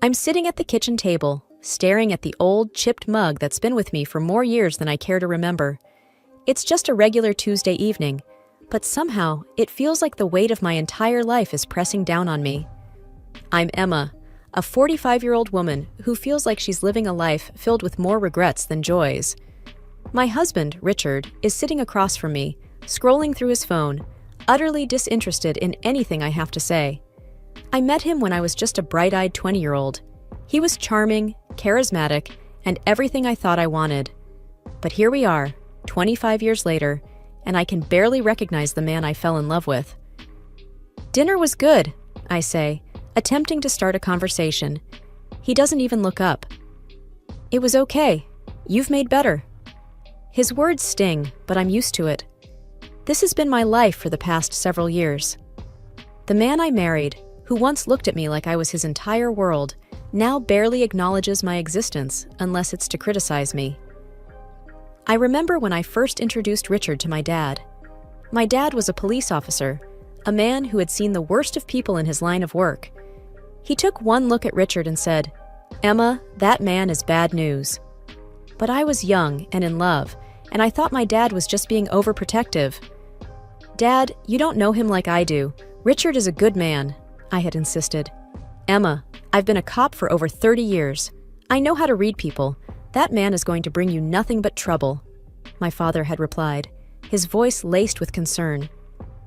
I'm sitting at the kitchen table, staring at the old, chipped mug that's been with me for more years than I care to remember. It's just a regular Tuesday evening, but somehow it feels like the weight of my entire life is pressing down on me. I'm Emma, a 45-year-old woman who feels like she's living a life filled with more regrets than joys. My husband, Richard, is sitting across from me, scrolling through his phone, utterly disinterested in anything I have to say. I met him when I was just a bright-eyed 20-year-old. He was charming, charismatic, and everything I thought I wanted. But here we are, 25 years later, and I can barely recognize the man I fell in love with. "Dinner was good," I say, attempting to start a conversation. He doesn't even look up. "It was okay. You've made better." His words sting, but I'm used to it. This has been my life for the past several years. The man I married, who once looked at me like I was his entire world, now barely acknowledges my existence unless it's to criticize me. I remember when I first introduced Richard to my dad. My dad was a police officer, a man who had seen the worst of people in his line of work. He took one look at Richard and said, "Emma, that man is bad news." But I was young and in love, and I thought my dad was just being overprotective. "Dad, you don't know him like I do. Richard is a good man," I had insisted. "Emma, I've been a cop for over 30 years. I know how to read people. That man is going to bring you nothing but trouble," my father had replied, his voice laced with concern.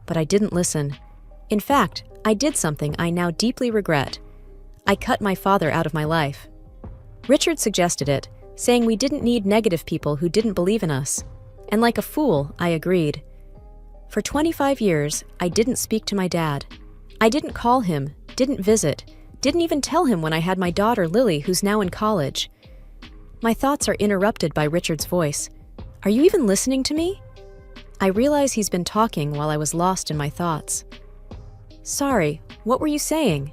But I didn't listen. In fact, I did something I now deeply regret. I cut my father out of my life. Richard suggested it, saying we didn't need negative people who didn't believe in us. And like a fool, I agreed. For 25 years, I didn't speak to my dad. I didn't call him, didn't visit, didn't even tell him when I had my daughter Lily, who's now in college. My thoughts are interrupted by Richard's voice. "Are you even listening to me?" I realize he's been talking while I was lost in my thoughts. "Sorry, what were you saying?"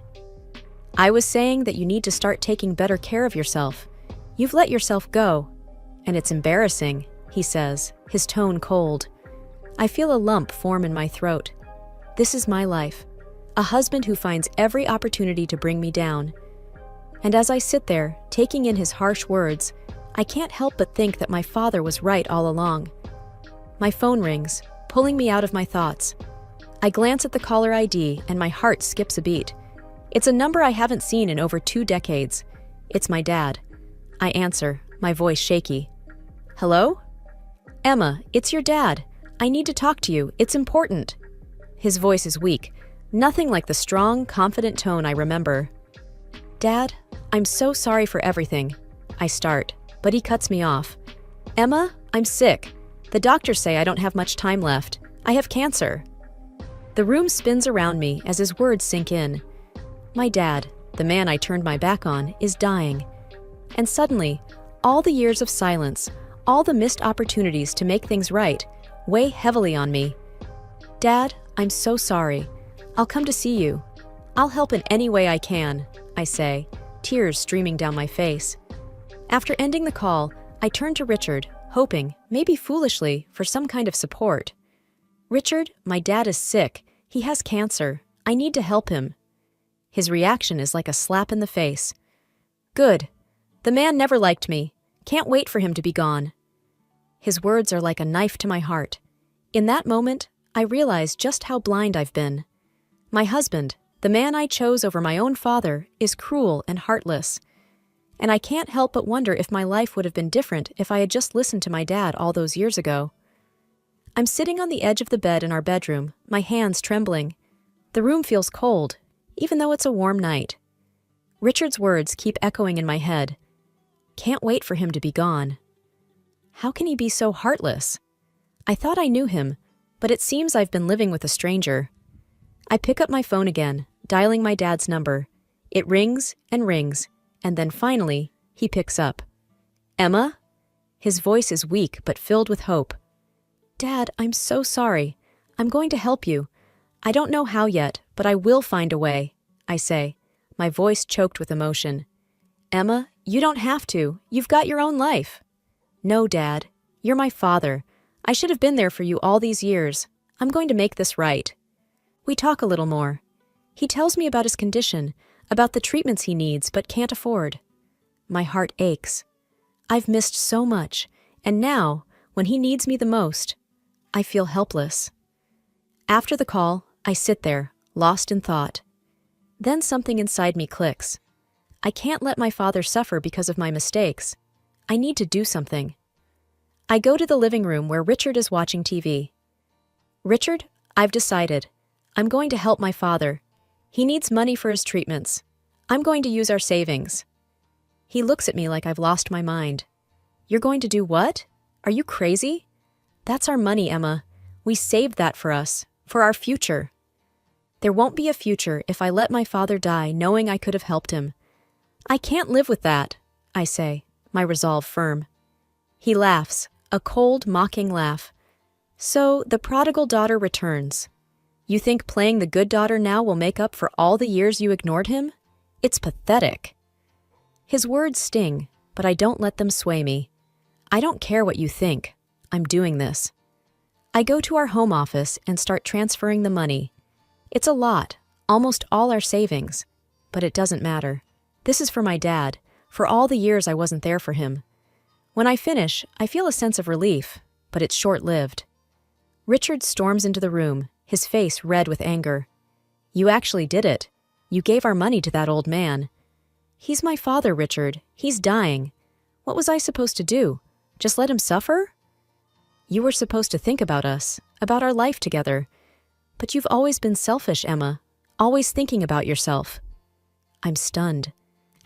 "I was saying that you need to start taking better care of yourself. You've let yourself go. And it's embarrassing," he says, his tone cold. I feel a lump form in my throat. This is my life. A husband who finds every opportunity to bring me down. And as I sit there, taking in his harsh words, I can't help but think that my father was right all along. My phone rings, pulling me out of my thoughts. I glance at the caller ID and my heart skips a beat. It's a number I haven't seen in over 2 decades. It's my dad. I answer, my voice shaky. "Hello? Emma, it's your dad. I need to talk to you. It's important." His voice is weak, nothing like the strong, confident tone I remember. "Dad, I'm so sorry for everything." I start, but he cuts me off. "Emma, I'm sick. The doctors say I don't have much time left. I have cancer." The room spins around me as his words sink in. My dad, the man I turned my back on, is dying. And suddenly, all the years of silence, all the missed opportunities to make things right, weigh heavily on me. "Dad, I'm so sorry. I'll come to see you. I'll help in any way I can," I say, tears streaming down my face. After ending the call, I turn to Richard, hoping, maybe foolishly, for some kind of support. "Richard, my dad is sick. He has cancer. I need to help him." His reaction is like a slap in the face. "Good. The man never liked me. Can't wait for him to be gone." His words are like a knife to my heart. In that moment, I realize just how blind I've been. My husband, the man I chose over my own father, is cruel and heartless. And I can't help but wonder if my life would have been different if I had just listened to my dad all those years ago. I'm sitting on the edge of the bed in our bedroom, my hands trembling. The room feels cold, even though it's a warm night. Richard's words keep echoing in my head. Can't wait for him to be gone. How can he be so heartless? I thought I knew him, but it seems I've been living with a stranger. I pick up my phone again, dialing my dad's number. It rings, and then finally, he picks up. "Emma?" His voice is weak but filled with hope. "Dad, I'm so sorry. I'm going to help you. I don't know how yet, but I will find a way," I say, my voice choked with emotion. "Emma, you don't have to. You've got your own life." "No, Dad. You're my father. I should have been there for you all these years. I'm going to make this right." We talk a little more. He tells me about his condition, about the treatments he needs but can't afford. My heart aches. I've missed so much, and now, when he needs me the most, I feel helpless. After the call, I sit there, lost in thought. Then something inside me clicks. I can't let my father suffer because of my mistakes. I need to do something. I go to the living room where Richard is watching TV. Richard, I've decided. I'm going to help my father. He needs money for his treatments. I'm going to use our savings. He looks at me like I've lost my mind. You're going to do what? Are you crazy? That's our money, Emma. We saved that for us, for our future. There won't be a future if I let my father die knowing I could have helped him. I can't live with that, I say, my resolve firm. He laughs, a cold, mocking laugh. So the prodigal daughter returns. You think playing the good daughter now will make up for all the years you ignored him? It's pathetic. His words sting, but I don't let them sway me. I don't care what you think. I'm doing this. I go to our home office and start transferring the money. It's a lot, almost all our savings. But it doesn't matter. This is for my dad, for all the years I wasn't there for him. When I finish, I feel a sense of relief, but it's short-lived. Richard storms into the room, his face red with anger. You actually did it. You gave our money to that old man. He's my father, Richard. He's dying. What was I supposed to do? Just let him suffer? You were supposed to think about us, about our life together. But you've always been selfish, Emma, always thinking about yourself. I'm stunned.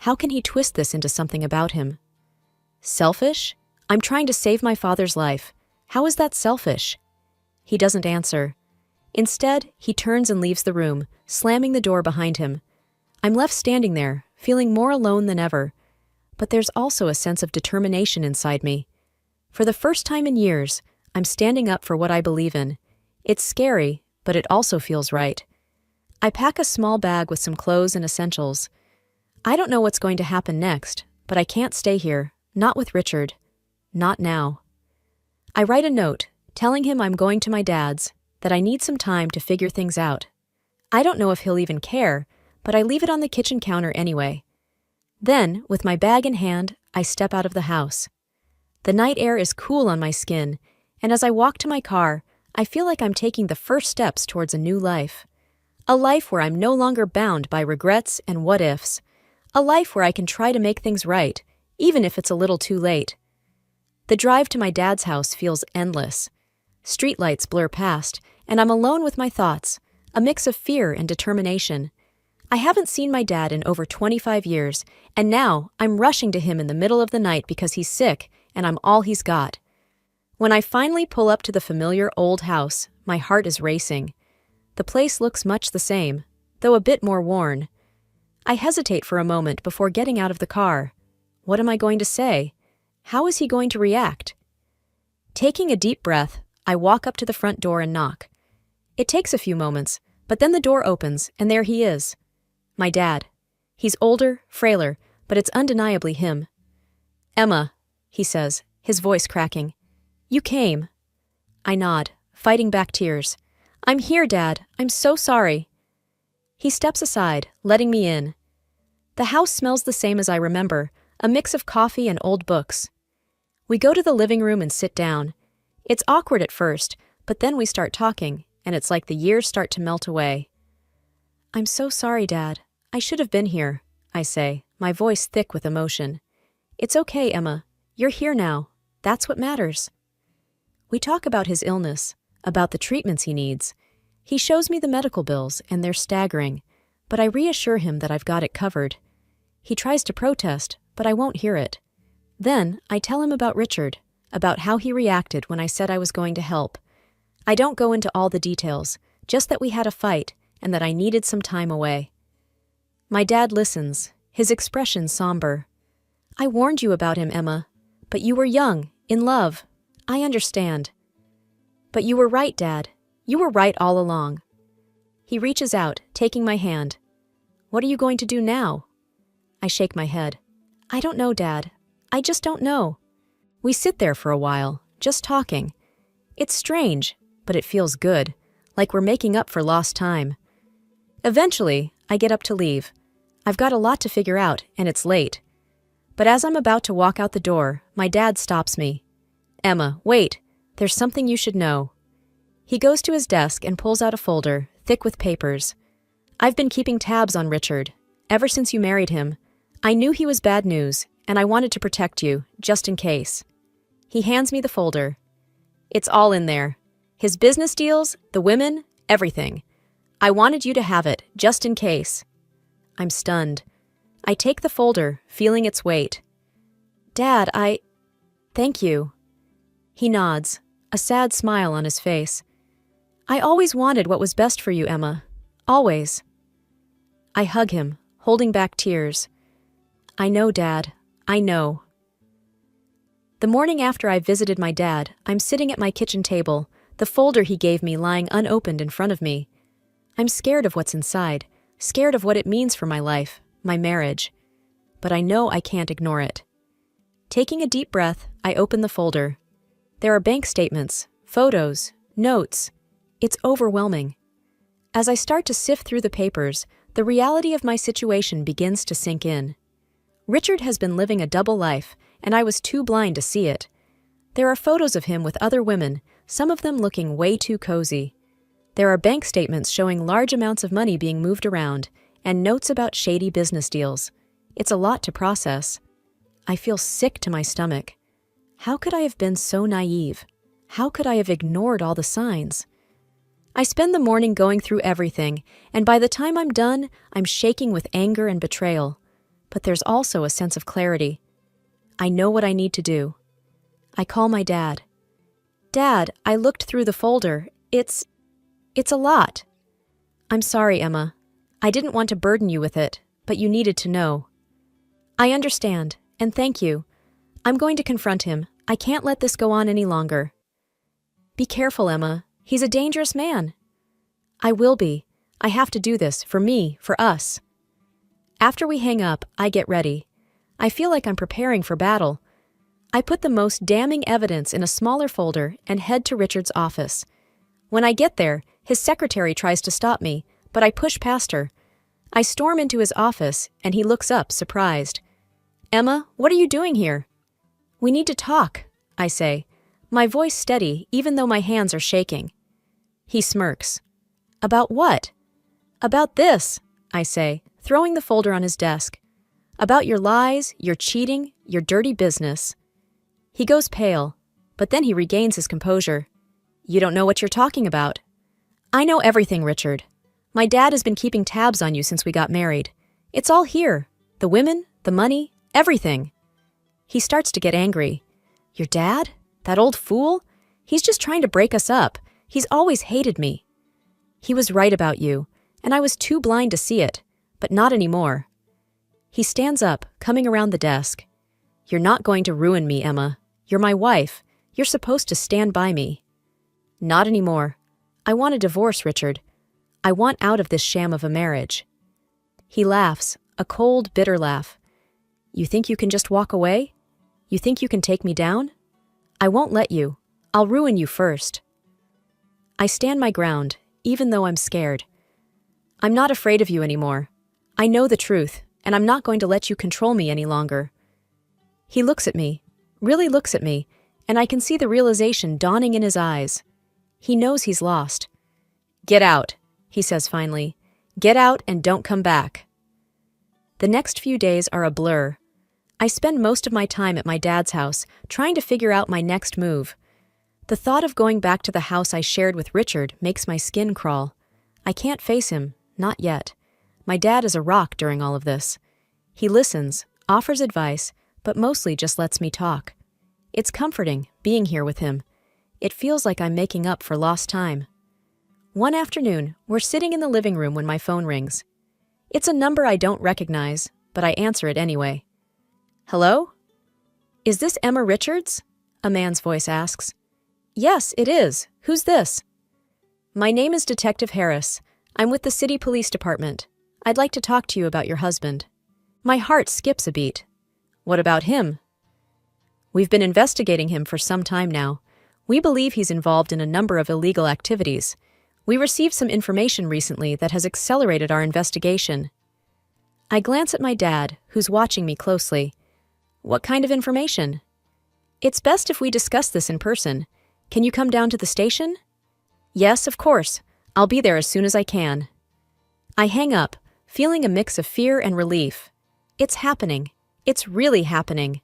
How can he twist this into something about him? Selfish? I'm trying to save my father's life. How is that selfish? He doesn't answer. Instead, he turns and leaves the room, slamming the door behind him. I'm left standing there, feeling more alone than ever. But there's also a sense of determination inside me. For the first time in years, I'm standing up for what I believe in. It's scary, but it also feels right. I pack a small bag with some clothes and essentials. I don't know what's going to happen next, but I can't stay here, not with Richard. Not now. I write a note, telling him I'm going to my dad's, that I need some time to figure things out. I don't know if he'll even care, but I leave it on the kitchen counter anyway. Then, with my bag in hand, I step out of the house. The night air is cool on my skin, and as I walk to my car, I feel like I'm taking the first steps towards a new life. A life where I'm no longer bound by regrets and what-ifs. A life where I can try to make things right, even if it's a little too late. The drive to my dad's house feels endless. Streetlights blur past, and I'm alone with my thoughts, a mix of fear and determination. I haven't seen my dad in over 25 years, and now I'm rushing to him in the middle of the night because he's sick and I'm all he's got. When I finally pull up to the familiar old house, my heart is racing. The place looks much the same, though a bit more worn. I hesitate for a moment before getting out of the car. What am I going to say? How is he going to react? Taking a deep breath, I walk up to the front door and knock. It takes a few moments, but then the door opens, and there he is. My dad. He's older, frailer, but it's undeniably him. Emma, he says, his voice cracking. You came. I nod, fighting back tears. I'm here, Dad. I'm so sorry. He steps aside, letting me in. The house smells the same as I remember, a mix of coffee and old books. We go to the living room and sit down. It's awkward at first, but then we start talking, and it's like the years start to melt away. I'm so sorry, Dad. I should have been here, I say, my voice thick with emotion. It's okay, Emma. You're here now. That's what matters. We talk about his illness, about the treatments he needs. He shows me the medical bills, and they're staggering, but I reassure him that I've got it covered. He tries to protest, but I won't hear it. Then I tell him about Richard, about how he reacted when I said I was going to help. I don't go into all the details, just that we had a fight and that I needed some time away. My dad listens, his expression somber. I warned you about him, Emma, but you were young, in love. I understand. But you were right, Dad. You were right all along. He reaches out, taking my hand. What are you going to do now? I shake my head. I don't know, Dad. I just don't know. We sit there for a while, just talking. It's strange, but it feels good, like we're making up for lost time. Eventually, I get up to leave. I've got a lot to figure out, and it's late. But as I'm about to walk out the door, my dad stops me. Emma, wait, there's something you should know. He goes to his desk and pulls out a folder, thick with papers. I've been keeping tabs on Richard, ever since you married him. I knew he was bad news, and I wanted to protect you, just in case. He hands me the folder. It's all in there. His business deals, the women, everything. I wanted you to have it, just in case. I'm stunned. I take the folder, feeling its weight. Dad, Thank you. He nods, a sad smile on his face. I always wanted what was best for you, Emma. Always. I hug him, holding back tears. I know, Dad. I know. The morning after I visited my dad, I'm sitting at my kitchen table, the folder he gave me lying unopened in front of me. I'm scared of what's inside, scared of what it means for my life, my marriage. But I know I can't ignore it. Taking a deep breath, I open the folder. There are bank statements, photos, notes. It's overwhelming. As I start to sift through the papers, the reality of my situation begins to sink in. Richard has been living a double life, and I was too blind to see it. There are photos of him with other women, some of them looking way too cozy. There are bank statements showing large amounts of money being moved around, and notes about shady business deals. It's a lot to process. I feel sick to my stomach. How could I have been so naive? How could I have ignored all the signs? I spend the morning going through everything, and by the time I'm done, I'm shaking with anger and betrayal. But there's also a sense of clarity. I know what I need to do. I call my dad. Dad, I looked through the folder. It's a lot. I'm sorry, Emma. I didn't want to burden you with it, but you needed to know. I understand, and thank you. I'm going to confront him. I can't let this go on any longer. Be careful, Emma. He's a dangerous man. I will be. I have to do this, for me, for us. After we hang up, I get ready. I feel like I'm preparing for battle. I put the most damning evidence in a smaller folder and head to Richard's office. When I get there, his secretary tries to stop me, but I push past her. I storm into his office, and he looks up, surprised. Emma, what are you doing here? We need to talk, I say, my voice steady even though my hands are shaking. He smirks. About what? About this, I say, throwing the folder on his desk. About your lies, your cheating, your dirty business. He goes pale, but then he regains his composure. You don't know what you're talking about. I know everything, Richard. My dad has been keeping tabs on you since we got married. It's all here. The women, the money, everything. He starts to get angry. Your dad? That old fool? He's just trying to break us up. He's always hated me. He was right about you, and I was too blind to see it, but not anymore. He stands up, coming around the desk. You're not going to ruin me, Emma. You're my wife. You're supposed to stand by me. Not anymore. I want a divorce, Richard. I want out of this sham of a marriage. He laughs, a cold, bitter laugh. You think you can just walk away? You think you can take me down? I won't let you. I'll ruin you first. I stand my ground, even though I'm scared. I'm not afraid of you anymore. I know the truth, and I'm not going to let you control me any longer. He looks at me, really looks at me, and I can see the realization dawning in his eyes. He knows he's lost. Get out, he says finally. Get out and don't come back. The next few days are a blur. I spend most of my time at my dad's house, trying to figure out my next move. The thought of going back to the house I shared with Richard makes my skin crawl. I can't face him, not yet. My dad is a rock during all of this. He listens, offers advice, but mostly just lets me talk. It's comforting, being here with him. It feels like I'm making up for lost time. One afternoon, we're sitting in the living room when my phone rings. It's a number I don't recognize, but I answer it anyway. Hello? Is this Emma Richards? A man's voice asks. Yes, it is. Who's this? My name is Detective Harris. I'm with the City Police Department. I'd like to talk to you about your husband. My heart skips a beat. What about him? We've been investigating him for some time now. We believe he's involved in a number of illegal activities. We received some information recently that has accelerated our investigation. I glance at my dad, who's watching me closely. What kind of information? It's best if we discuss this in person. Can you come down to the station? Yes, of course. I'll be there as soon as I can. I hang up, feeling a mix of fear and relief. It's happening. It's really happening.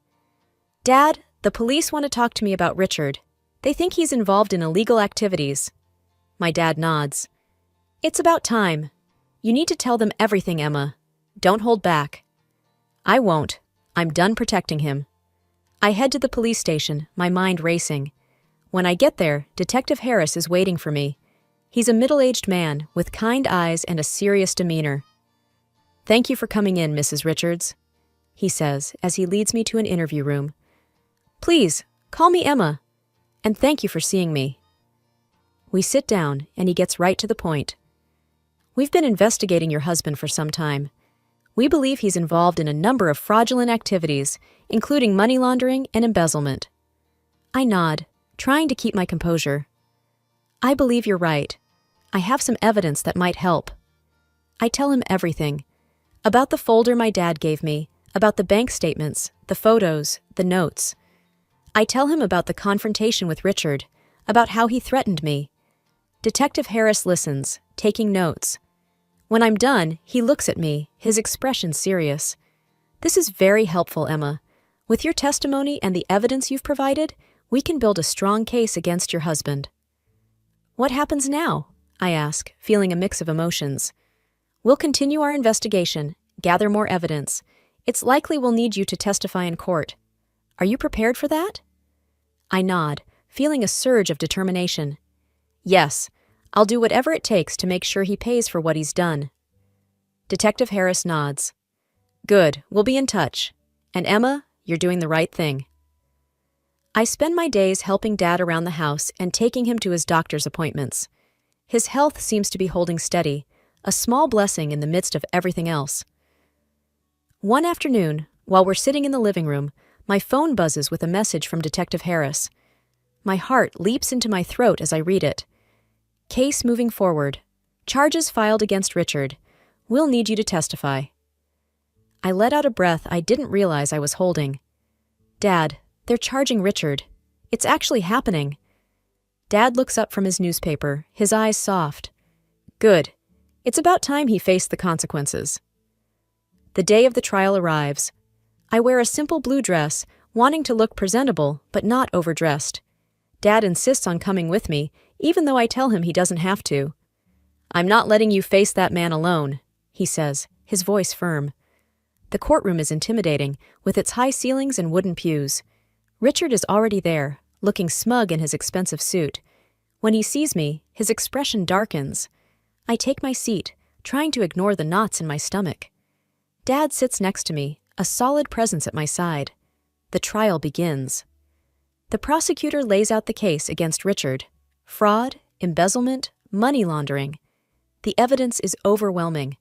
Dad, the police want to talk to me about Richard. They think he's involved in illegal activities. My dad nods. It's about time. You need to tell them everything, Emma. Don't hold back. I won't. I'm done protecting him. I head to the police station, my mind racing. When I get there, Detective Harris is waiting for me. He's a middle-aged man with kind eyes and a serious demeanor. Thank you for coming in, Mrs. Richards, he says as he leads me to an interview room. Please, call me Emma, and thank you for seeing me. We sit down, and he gets right to the point. We've been investigating your husband for some time. We believe he's involved in a number of fraudulent activities, including money laundering and embezzlement. I nod, trying to keep my composure. I believe you're right. I have some evidence that might help. I tell him everything. About the folder my dad gave me, about the bank statements, the photos, the notes. I tell him about the confrontation with Richard, about how he threatened me. Detective Harris listens, taking notes. When I'm done, he looks at me, his expression serious. This is very helpful, Emma. With your testimony and the evidence you've provided, we can build a strong case against your husband. What happens now? I ask, feeling a mix of emotions. We'll continue our investigation, gather more evidence. It's likely we'll need you to testify in court. Are you prepared for that? I nod, feeling a surge of determination. Yes, I'll do whatever it takes to make sure he pays for what he's done. Detective Harris nods. Good, we'll be in touch. And Emma, you're doing the right thing. I spend my days helping Dad around the house and taking him to his doctor's appointments. His health seems to be holding steady, a small blessing in the midst of everything else. One afternoon, while we're sitting in the living room, my phone buzzes with a message from Detective Harris. My heart leaps into my throat as I read it. Case moving forward. Charges filed against Richard. We'll need you to testify. I let out a breath I didn't realize I was holding. Dad, they're charging Richard. It's actually happening. Dad looks up from his newspaper, his eyes soft. Good. It's about time he faced the consequences. The day of the trial arrives. I wear a simple blue dress, wanting to look presentable, but not overdressed. Dad insists on coming with me, even though I tell him he doesn't have to. I'm not letting you face that man alone, he says, his voice firm. The courtroom is intimidating, with its high ceilings and wooden pews. Richard is already there, looking smug in his expensive suit. When he sees me, his expression darkens. I take my seat, trying to ignore the knots in my stomach. Dad sits next to me, a solid presence at my side. The trial begins. The prosecutor lays out the case against Richard. Fraud, embezzlement, money laundering. The evidence is overwhelming.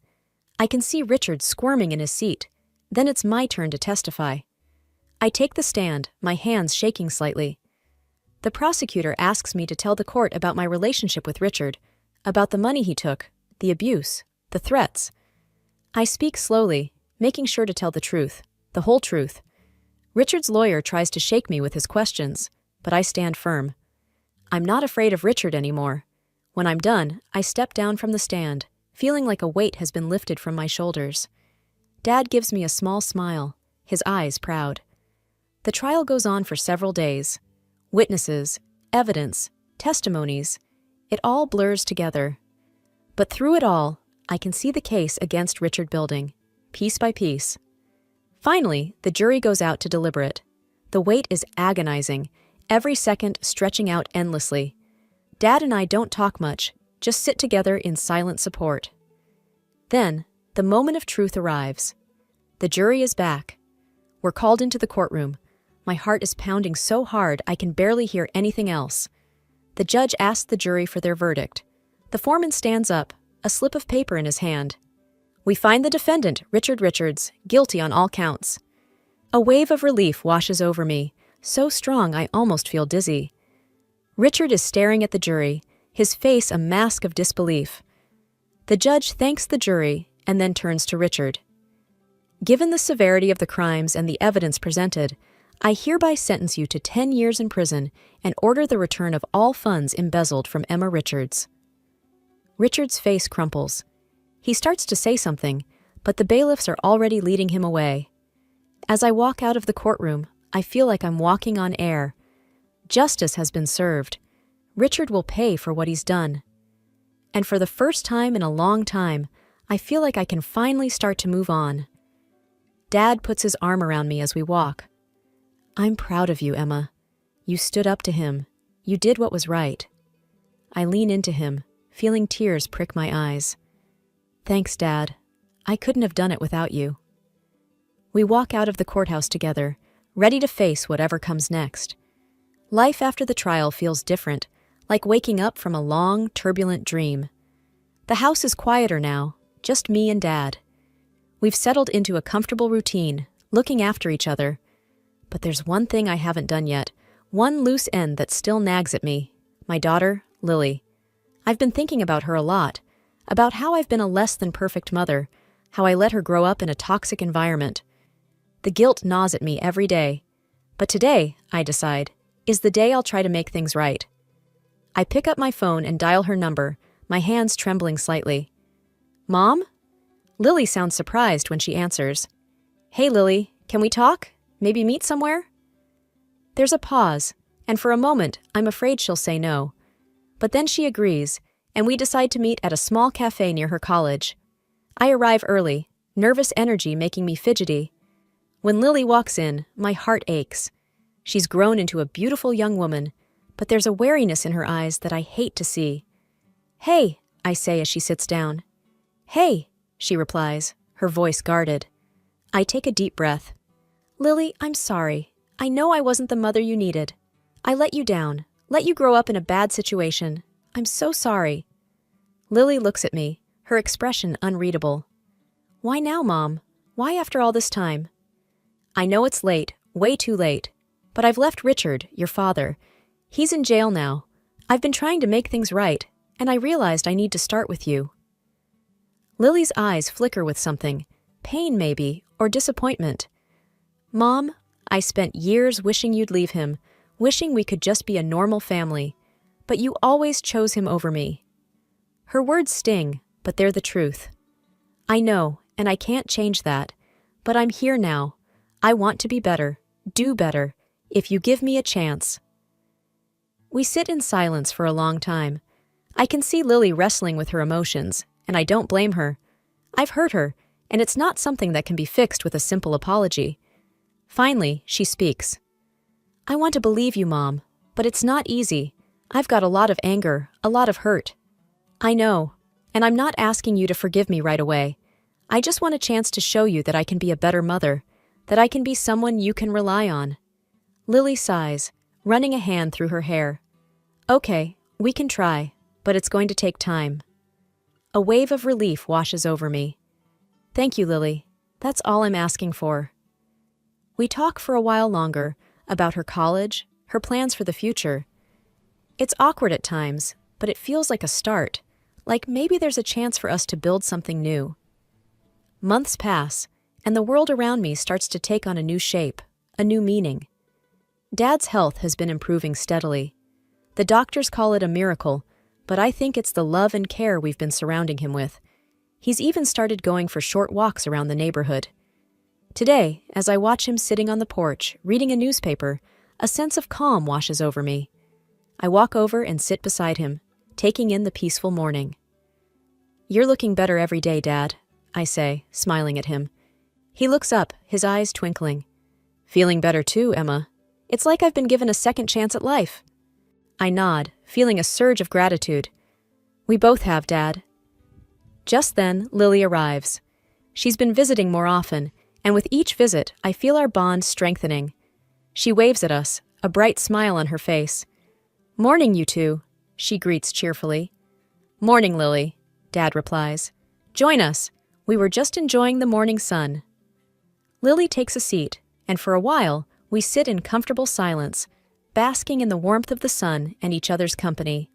I can see Richard squirming in his seat. Then it's my turn to testify. I take the stand, my hands shaking slightly. The prosecutor asks me to tell the court about my relationship with Richard, about the money he took, the abuse, the threats. I speak slowly, making sure to tell the truth, the whole truth. Richard's lawyer tries to shake me with his questions, but I stand firm. I'm not afraid of Richard anymore. When I'm done, I step down from the stand, feeling like a weight has been lifted from my shoulders. Dad gives me a small smile, his eyes proud. The trial goes on for several days. Witnesses, evidence, testimonies, it all blurs together. But through it all, I can see the case against Richard building, piece by piece. Finally, the jury goes out to deliberate. The wait is agonizing, every second stretching out endlessly. Dad and I don't talk much, just sit together in silent support. Then, the moment of truth arrives. The jury is back. We're called into the courtroom. My heart is pounding so hard I can barely hear anything else. The judge asks the jury for their verdict. The foreman stands up, a slip of paper in his hand. We find the defendant, Richard Richards, guilty on all counts. A wave of relief washes over me, so strong I almost feel dizzy. Richard is staring at the jury, his face a mask of disbelief. The judge thanks the jury and then turns to Richard. Given the severity of the crimes and the evidence presented, I hereby sentence you to 10 years in prison and order the return of all funds embezzled from Emma Richards. Richards' face crumples. He starts to say something, but the bailiffs are already leading him away. As I walk out of the courtroom, I feel like I'm walking on air. Justice has been served. Richard will pay for what he's done. And for the first time in a long time, I feel like I can finally start to move on. Dad puts his arm around me as we walk. I'm proud of you, Emma. You stood up to him. You did what was right. I lean into him, feeling tears prick my eyes. Thanks, Dad. I couldn't have done it without you. We walk out of the courthouse together, ready to face whatever comes next. Life after the trial feels different, like waking up from a long, turbulent dream. The house is quieter now, just me and Dad. We've settled into a comfortable routine, looking after each other. But there's one thing I haven't done yet, one loose end that still nags at me. My daughter, Lily. I've been thinking about her a lot, about how I've been a less than perfect mother, how I let her grow up in a toxic environment. The guilt gnaws at me every day. But today, I decide, is the day I'll try to make things right. I pick up my phone and dial her number, my hands trembling slightly. Mom? Lily sounds surprised when she answers. Hey, Lily, can we talk? Maybe meet somewhere? There's a pause, and for a moment, I'm afraid she'll say no. But then she agrees, and we decide to meet at a small cafe near her college. I arrive early, nervous energy making me fidgety. When Lily walks in, my heart aches. She's grown into a beautiful young woman, but there's a wariness in her eyes that I hate to see. Hey, I say as she sits down. Hey, she replies, her voice guarded. I take a deep breath. Lily, I'm sorry. I know I wasn't the mother you needed. I let you down, let you grow up in a bad situation. I'm so sorry. Lily looks at me, her expression unreadable. Why now, Mom? Why after all this time? I know it's late, way too late, but I've left Richard, your father. He's in jail now. I've been trying to make things right, and I realized I need to start with you. Lily's eyes flicker with something, pain maybe, or disappointment. Mom, I spent years wishing you'd leave him, wishing we could just be a normal family, but you always chose him over me. Her words sting, but they're the truth. I know, and I can't change that, but I'm here now. I want to be better, do better, if you give me a chance. We sit in silence for a long time. I can see Lily wrestling with her emotions, and I don't blame her. I've hurt her, and it's not something that can be fixed with a simple apology. Finally, she speaks. I want to believe you, Mom, but it's not easy. I've got a lot of anger, a lot of hurt. I know, and I'm not asking you to forgive me right away. I just want a chance to show you that I can be a better mother, that I can be someone you can rely on. Lily sighs, running a hand through her hair. Okay, we can try, but it's going to take time. A wave of relief washes over me. Thank you, Lily. That's all I'm asking for. We talk for a while longer about her college, her plans for the future. It's awkward at times, but it feels like a start, like maybe there's a chance for us to build something new. Months pass, and the world around me starts to take on a new shape, a new meaning. Dad's health has been improving steadily. The doctors call it a miracle, but I think it's the love and care we've been surrounding him with. He's even started going for short walks around the neighborhood. Today, as I watch him sitting on the porch, reading a newspaper, a sense of calm washes over me. I walk over and sit beside him, taking in the peaceful morning. You're looking better every day, Dad, I say, smiling at him. He looks up, his eyes twinkling. Feeling better too, Emma. It's like I've been given a second chance at life. I nod, feeling a surge of gratitude. We both have, Dad. Just then, Lily arrives. She's been visiting more often, and with each visit, I feel our bond strengthening. She waves at us, a bright smile on her face. Morning, you two, she greets cheerfully. Morning, Lily, Dad replies. Join us. We were just enjoying the morning sun. Lily takes a seat, and for a while, we sit in comfortable silence, basking in the warmth of the sun and each other's company.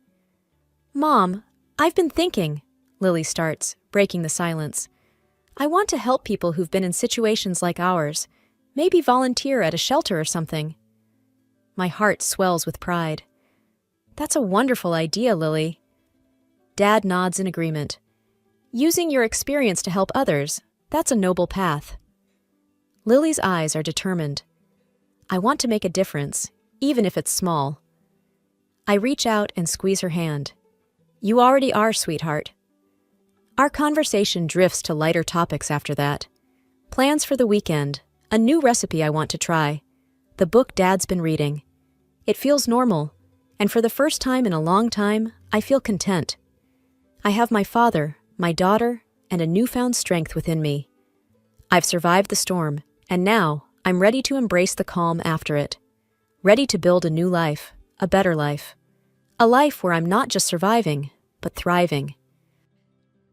Mom, I've been thinking, Lily starts, breaking the silence. I want to help people who've been in situations like ours, maybe volunteer at a shelter or something. My heart swells with pride. That's a wonderful idea, Lily. Dad nods in agreement. Using your experience to help others, that's a noble path. Lily's eyes are determined. I want to make a difference, even if it's small. I reach out and squeeze her hand. You already are, sweetheart. Our conversation drifts to lighter topics after that. Plans for the weekend, a new recipe I want to try, the book Dad's been reading. It feels normal, and for the first time in a long time, I feel content. I have my father, my daughter, and a newfound strength within me. I've survived the storm, and now I'm ready to embrace the calm after it. Ready to build a new life, a better life. A life where I'm not just surviving, but thriving.